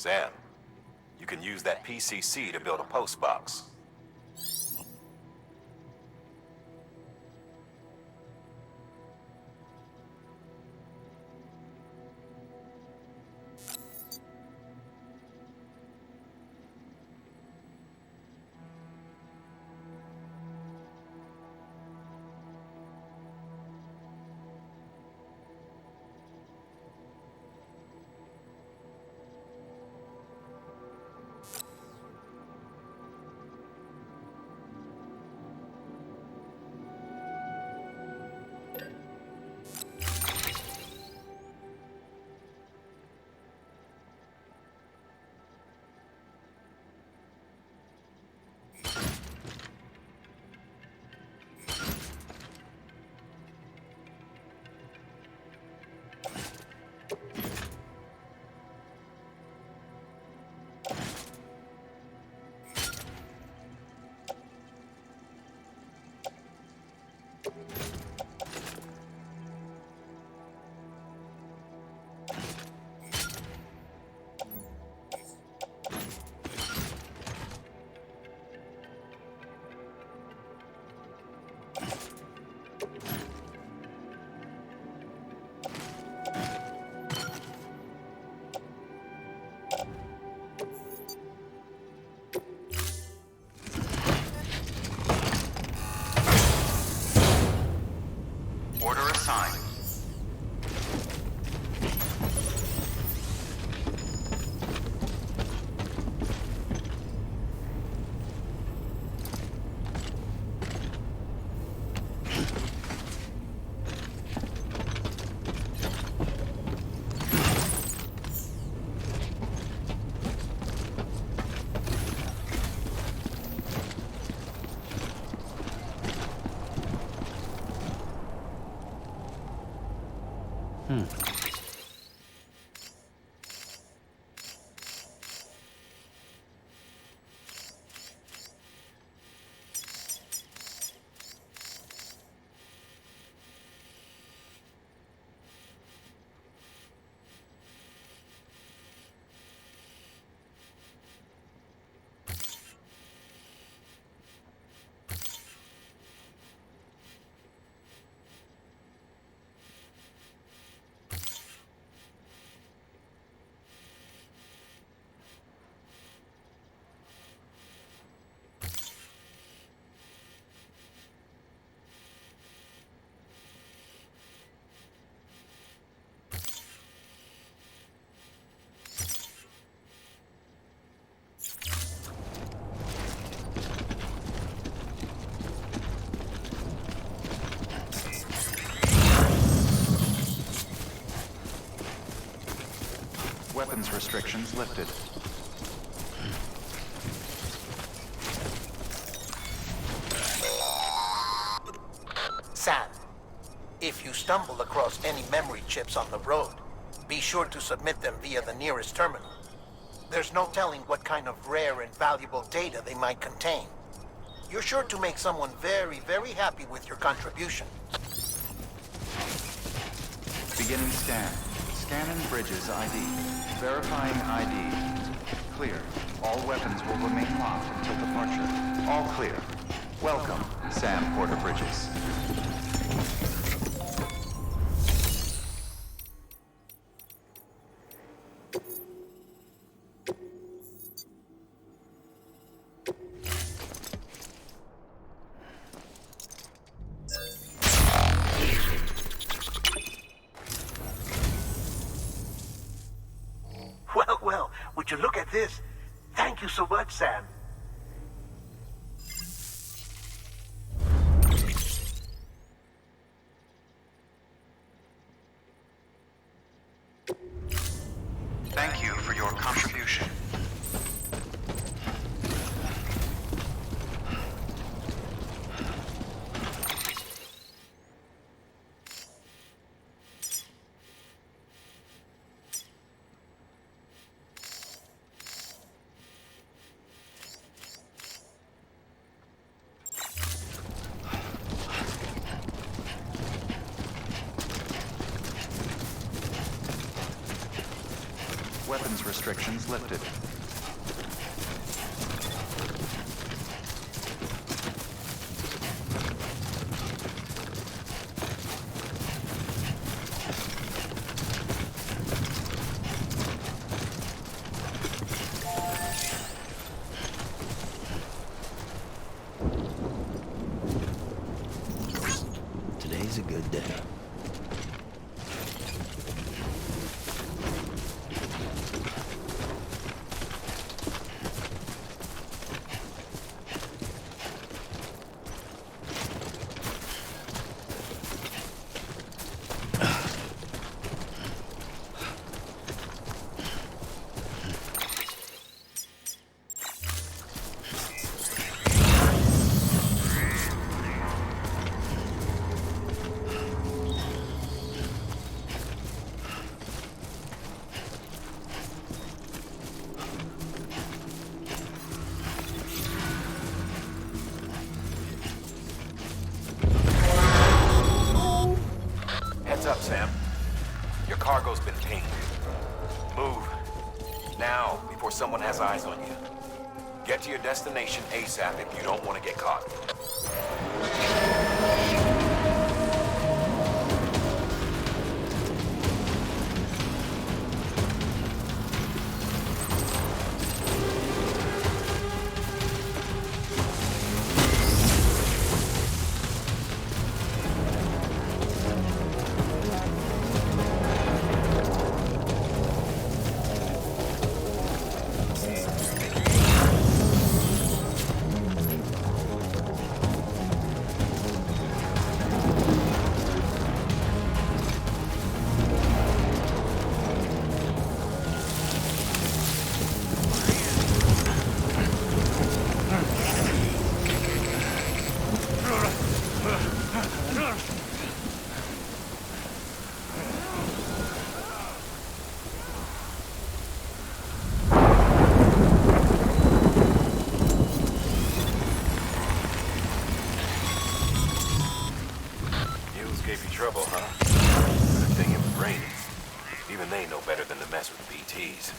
Sam, you can use that PCC to build a post box. Order assigned. Weapons restrictions lifted. Sam, if you stumble across any memory chips on the road, be sure to submit them via the nearest terminal. There's no telling what kind of rare and valuable data they might contain. You're sure to make someone very, very happy with your contribution. Beginning scan. Scanning Bridges ID. Verifying ID. Clear. All weapons will remain locked until departure. All clear. Welcome, Sam Porter Bridges. Well, would you look at this? Thank you so much, Sam. Thank you for your contribution. access restrictions lifted. Today's a good day. Heads up, Sam. Your cargo's been pinged. Move. Now, before someone has eyes on you. Get to your destination ASAP if you don't want to get caught. Gave you trouble, huh? Good thing it was raining. Even they know better than to mess with BTs.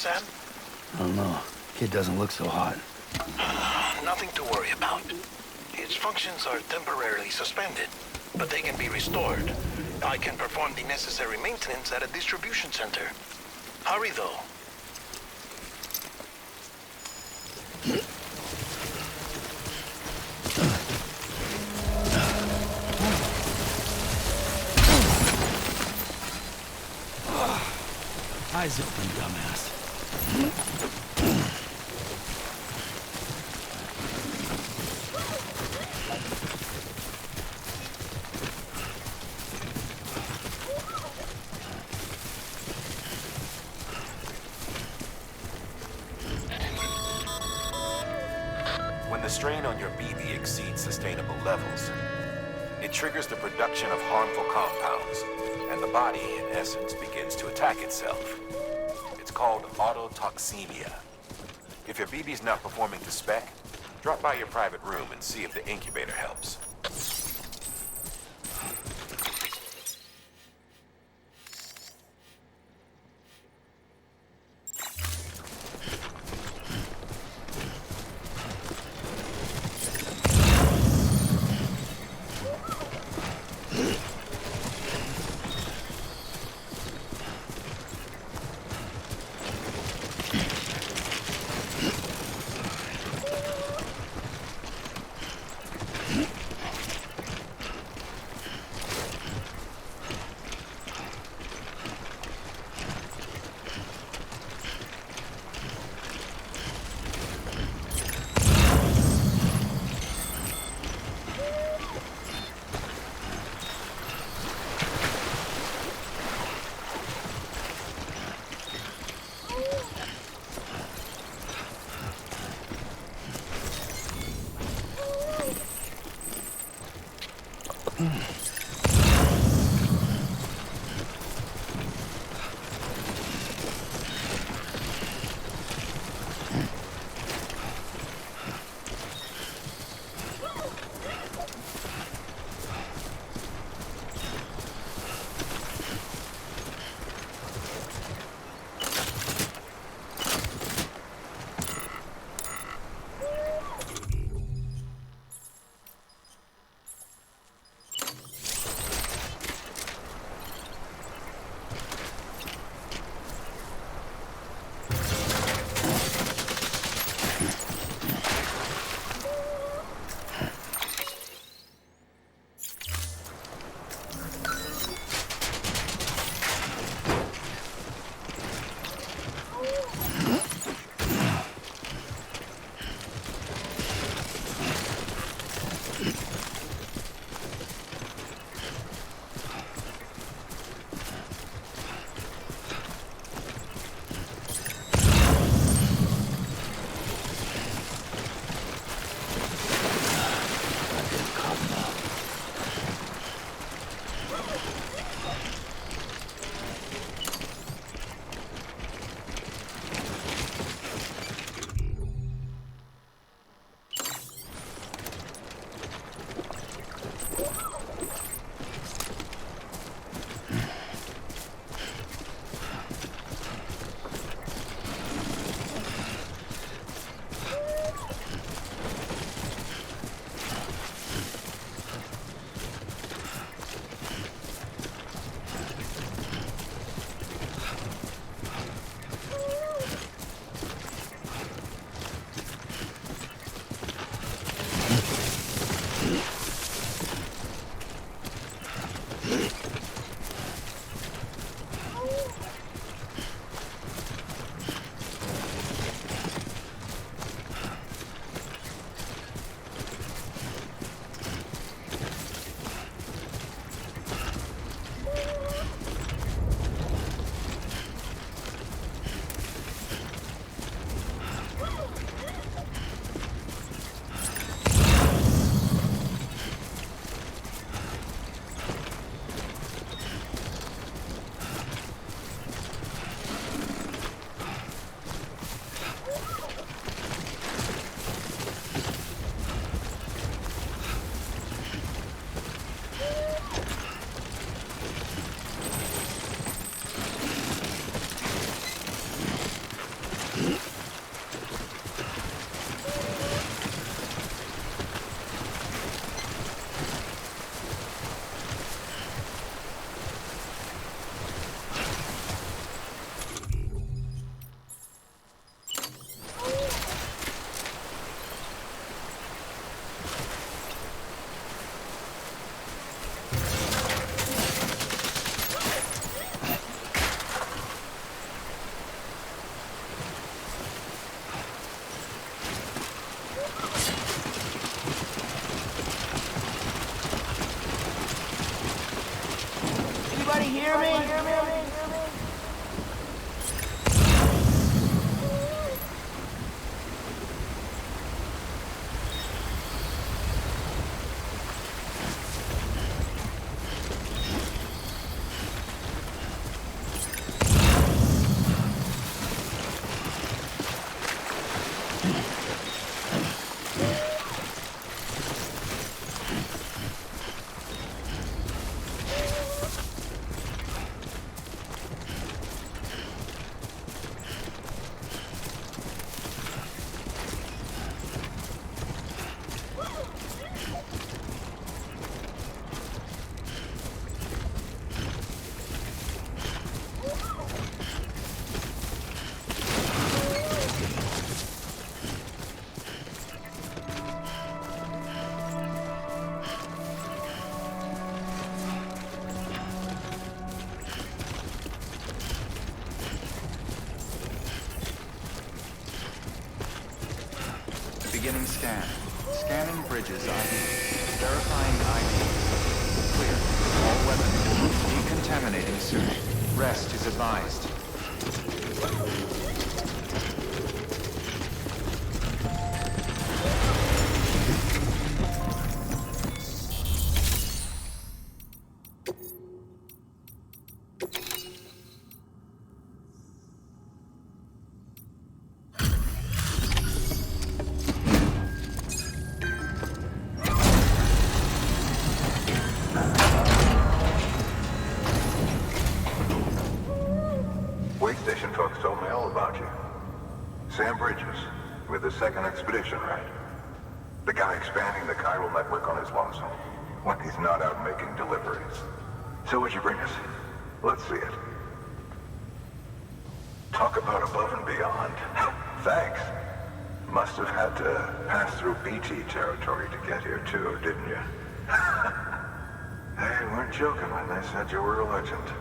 Sam? I don't know. Kid doesn't look so hot. Nothing to worry about. Its functions are temporarily suspended, but they can be restored. I can perform the necessary maintenance at a distribution center. Hurry, though. Eyes open, dumbass. When the strain on your BB exceeds sustainable levels, it triggers the production of harmful compounds, and the body, in essence, begins to attack itself. It's called autotoxemia. If your BB's not performing to spec, drop by your private room and see if the incubator helps. Anybody hear me? Beginning scan. Scanning bridges ID. Verifying ID. Clear. All weapons. Decontaminating soon. Rest is advised. Waystation folks told me all about you. Sam Bridges, with the second expedition, right? The guy expanding the chiral network on his lonesome, when he's not out making deliveries. So what'd you bring us? Let's see it. Talk about above and beyond. Thanks. Must have had to pass through BT territory to get here too, didn't you? They weren't joking when they said you were a legend.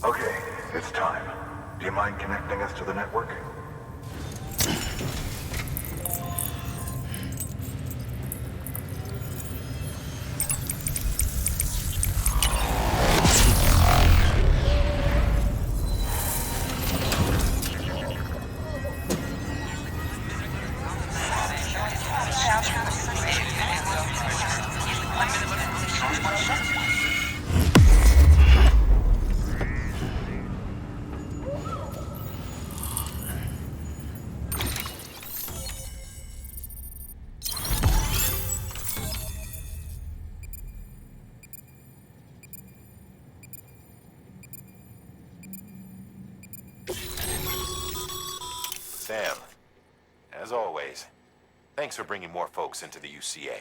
Okay, it's time. Do you mind connecting us to the network? Sam, as always, thanks for bringing more folks into the UCA.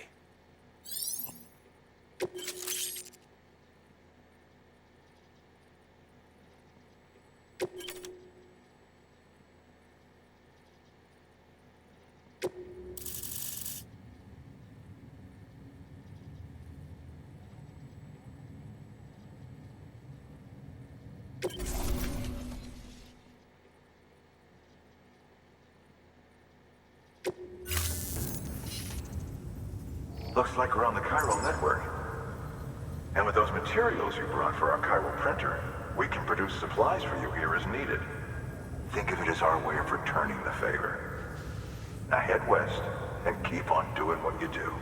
Looks like we're on the chiral network. And with those materials you brought for our chiral printer, we can produce supplies for you here as needed. Think of it as our way of returning the favor. Now head west and keep on doing what you do.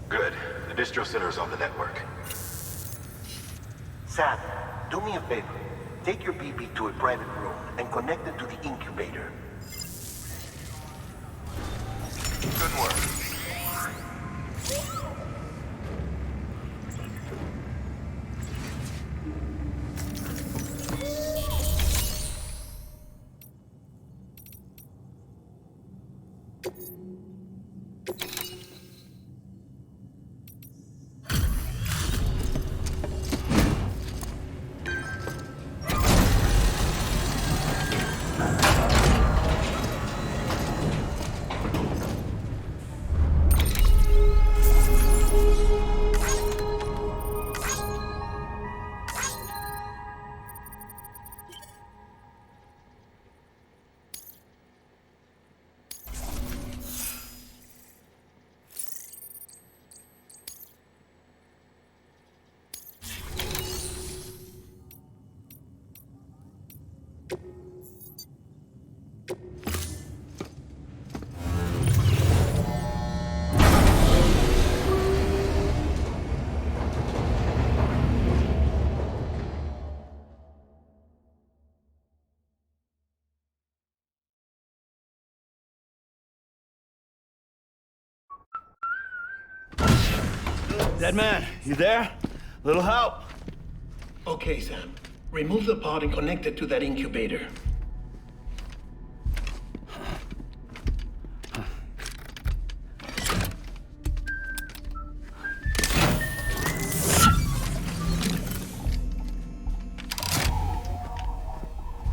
Good. The distro center is on the network. Sam, do me a favor. Take your BB to a private room and connect it to the incubator. Good work. Dead man, you there? Little help? Okay, Sam. Remove the pod and connect it to that incubator.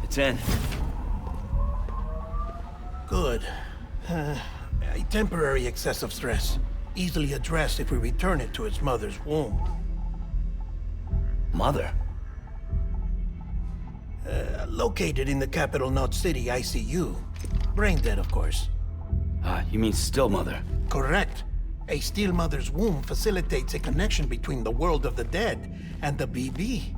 It's in. Good. A temporary excessive stress. Easily addressed if we return it to its mother's womb. Mother? Located in the capital Knot City ICU. Brain dead, of course. You mean still mother? Correct. A still mother's womb facilitates a connection between the world of the dead and the BB.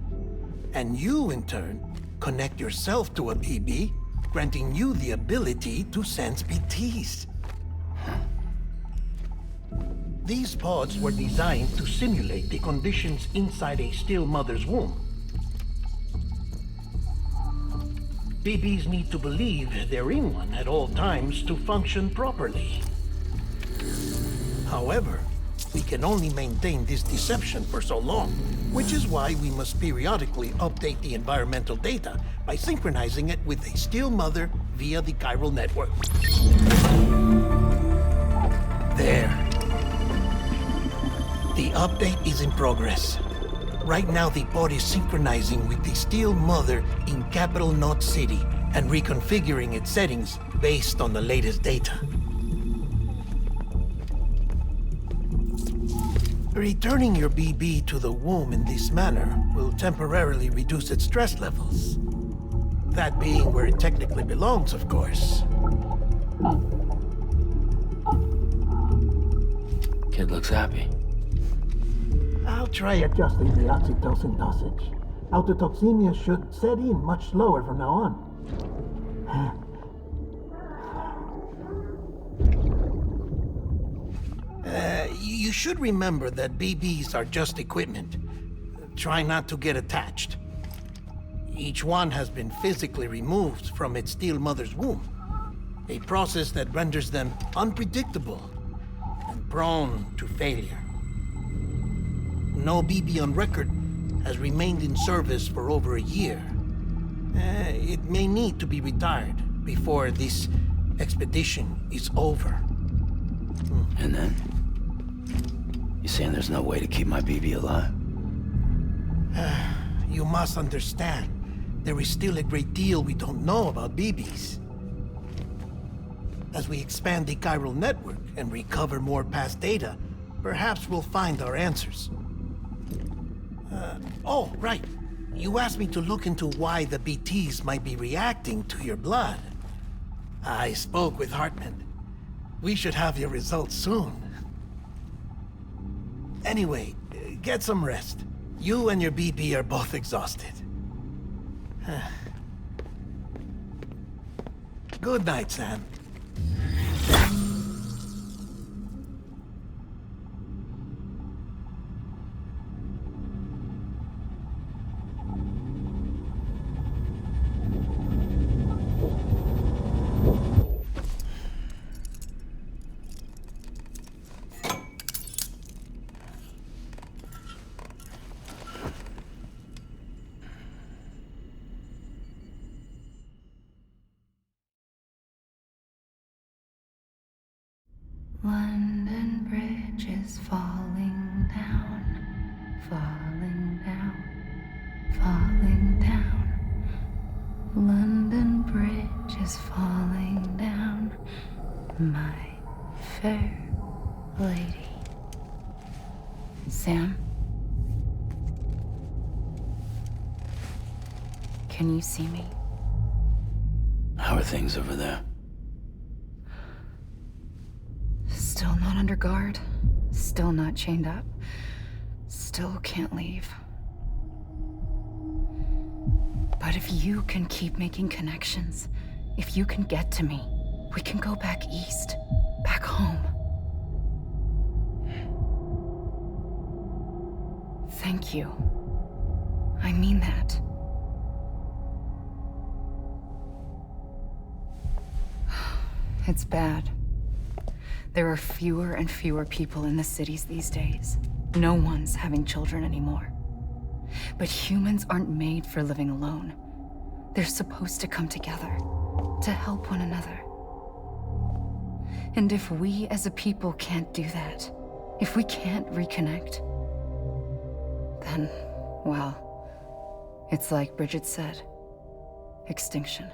And you, in turn, connect yourself to a BB, granting you the ability to sense BTs. These pods were designed to simulate the conditions inside a still mother's womb. BBs need to believe they're in one at all times to function properly. However, we can only maintain this deception for so long, which is why we must periodically update the environmental data by synchronizing it with a still mother via the chiral network. There. The update is in progress. Right now, the pod is synchronizing with the still mother in capital Knot City and reconfiguring its settings based on the latest data. Returning your BB to the womb in this manner will temporarily reduce its stress levels. That being where it technically belongs, of course. Kid looks happy. I'll try adjusting the oxytocin dosage. Autotoxemia should set in much slower from now on. You should remember that BBs are just equipment. Try not to get attached. Each one has been physically removed from its steel mother's womb. A process that renders them unpredictable and prone to failure. No BB on record has remained in service for over a year. It may need to be retired before this expedition is over. And then? You saying there's no way to keep my BB alive? You must understand, there is still a great deal we don't know about BBs. As we expand the chiral network and recover more past data, perhaps we'll find our answers. Oh, right. You asked me to look into why the BTs might be reacting to your blood. I spoke with Hartman. We should have your results soon. Anyway, get some rest. You and your BB are both exhausted. Good night, Sam. London Bridge is falling down, falling down, falling down. London Bridge is falling down, my fair lady. Sam? Can you see me? How are things over there? Still not under guard, still not chained up, still can't leave. But if you can keep making connections, if you can get to me, we can go back east, back home. Thank you. I mean that. It's bad. There are fewer and fewer people in the cities these days. No one's having children anymore. But humans aren't made for living alone. They're supposed to come together, to help one another. And if we as a people can't do that, if we can't reconnect, then, well, it's like Bridget said, extinction.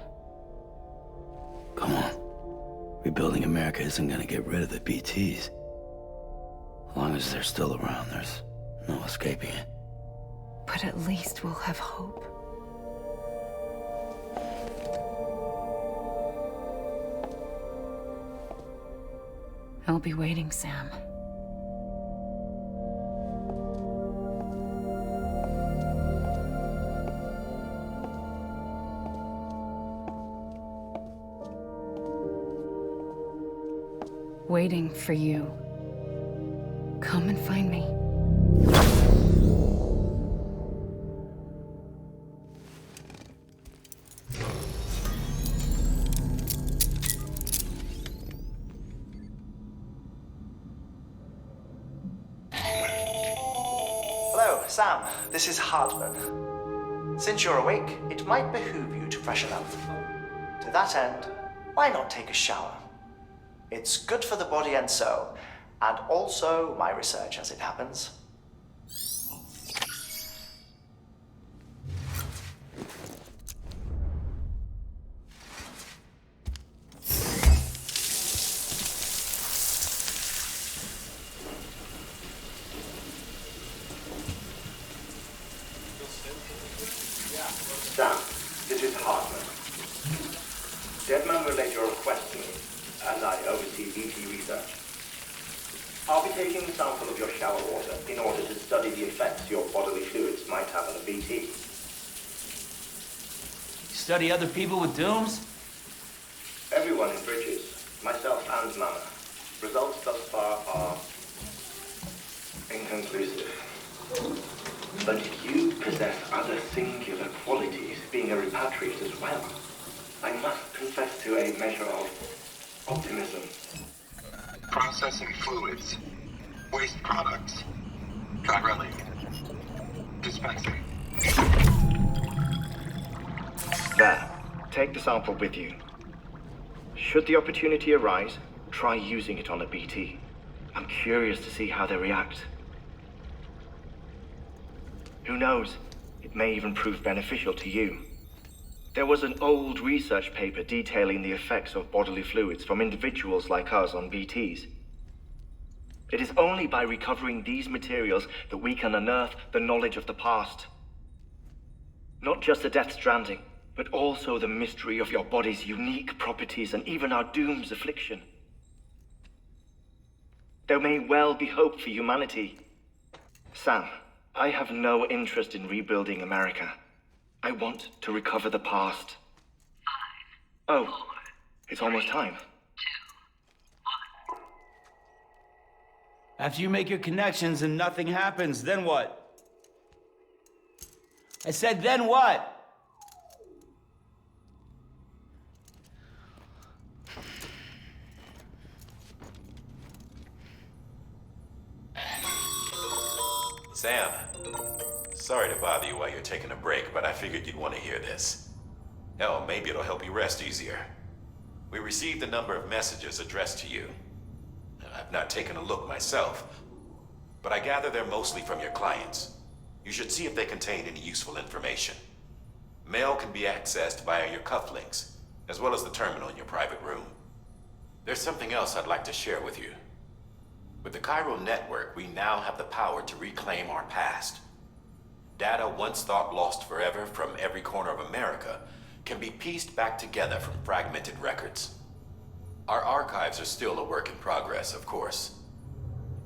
Come on. Rebuilding America isn't gonna get rid of the BTs. As long as they're still around, there's no escaping it. But at least we'll have hope. I'll be waiting, Sam. Waiting for you. Come and find me. Hello, Sam. This is Hartman. Since you're awake, it might behoove you to freshen up. To that end, why not take a shower? It's good for the body and soul, and also my research as it happens. Sam, this is Hardman. Deadman relayed your request to me, as I oversee BT research. I'll be taking a sample of your shower water in order to study the effects your bodily fluids might have on a BT. Study other people with dooms? Everyone in Bridges, myself and Mama. Results thus far are inconclusive. But you possess other singular qualities, being a repatriate as well. I must confess to a measure of optimism. Processing fluids. Waste products. Drilling. Dispensing. There. Take the sample with you. Should the opportunity arise, try using it on a BT. I'm curious to see how they react. Who knows? It may even prove beneficial to you. There was an old research paper detailing the effects of bodily fluids from individuals like us on BTs. It is only by recovering these materials that we can unearth the knowledge of the past. Not just the Death Stranding, but also the mystery of your body's unique properties and even our doom's affliction. There may well be hope for humanity. Sam, I have no interest in rebuilding America. I want to recover the past. 5, 4, oh, it's almost time. 2, 1. After you make your connections and nothing happens, then what? I said, then what? Sam, sorry to bother you while you're taking a break, but I figured you'd want to hear this. Hell, maybe it'll help you rest easier. We received a number of messages addressed to you. I've not taken a look myself, but I gather they're mostly from your clients. You should see if they contain any useful information. Mail can be accessed via your cufflinks, as well as the terminal in your private room. There's something else I'd like to share with you. With the Chiral network, we now have the power to reclaim our past. Data once thought lost forever from every corner of America can be pieced back together from fragmented records. Our archives are still a work in progress, of course.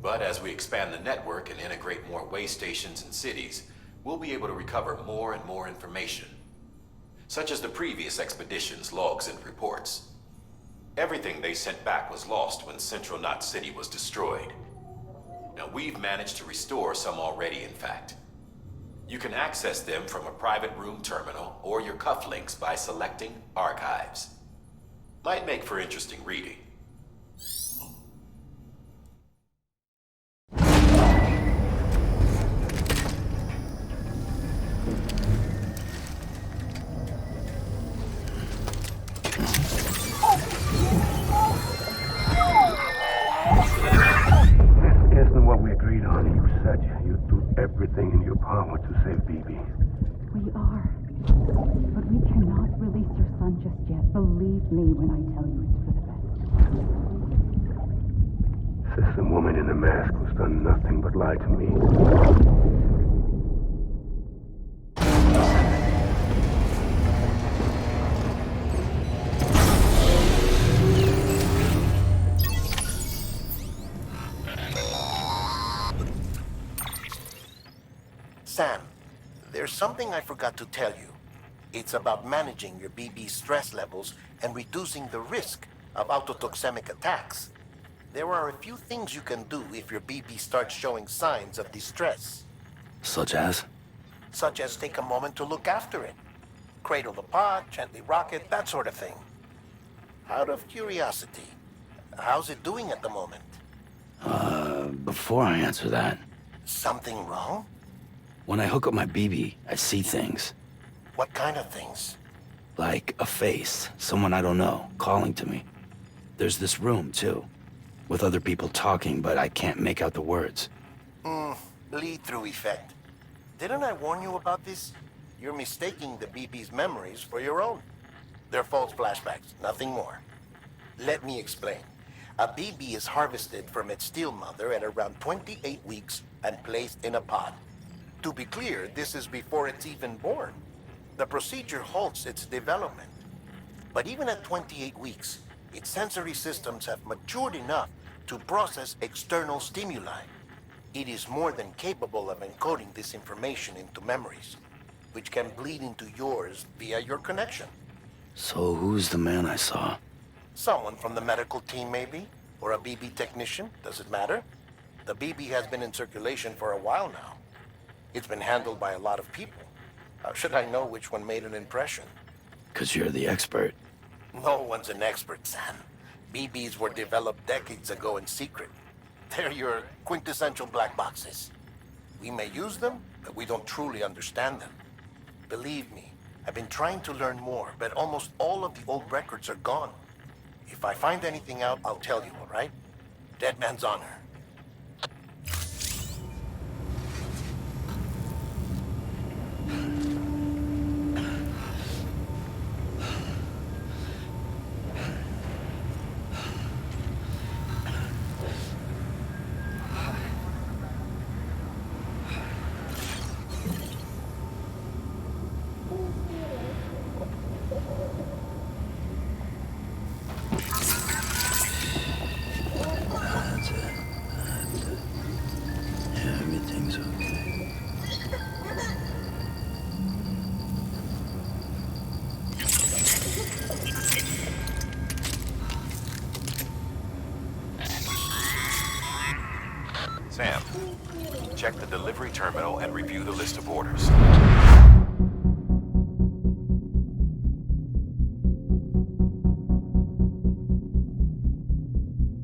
But as we expand the network and integrate more waystations and cities, we'll be able to recover more and more information, such as the previous expedition's logs and reports. Everything they sent back was lost when Central Knot City was destroyed. Now, we've managed to restore some already, in fact. You can access them from a private room terminal or your cufflinks by selecting Archives. Might make for interesting reading. Everything in your power to save BB. We are. But we cannot release your son just yet. Believe me when I tell you it's for the best. Says the woman in the mask who's done nothing but lie to me. Sam, there's something I forgot to tell you. It's about managing your BB stress levels and reducing the risk of autotoxemic attacks. There are a few things you can do if your BB starts showing signs of distress. Such as? Such as take a moment to look after it. Cradle the pod, gently rock it, that sort of thing. Out of curiosity, how's it doing at the moment? Before I answer that, Something wrong? when I hook up my BB, I see things. What kind of things? Like a face, someone I don't know, calling to me. There's this room, too, with other people talking, but I can't make out the words. Lead-through effect. Didn't I warn you about this? You're mistaking the BB's memories for your own. They're false flashbacks, nothing more. Let me explain. A BB is harvested from its steel mother at around 28 weeks and placed in a pod. To be clear, this is before it's even born. The procedure halts its development. But even at 28 weeks, its sensory systems have matured enough to process external stimuli. It is more than capable of encoding this information into memories, which can bleed into yours via your connection. So who's the man I saw? Someone from the medical team, maybe? Or a BB technician? Does it matter? The BB has been in circulation for a while now. It's been handled by a lot of people. How should I know which one made an impression? 'Cause you're the expert. No one's an expert, Sam. BBs were developed decades ago in secret. They're your quintessential black boxes. We may use them, but we don't truly understand them. Believe me, I've been trying to learn more, but almost all of the old records are gone. If I find anything out, I'll tell you, all right? Dead man's honor. That's it. Yeah, everything's okay. Sam, check the delivery terminal and review the list of orders.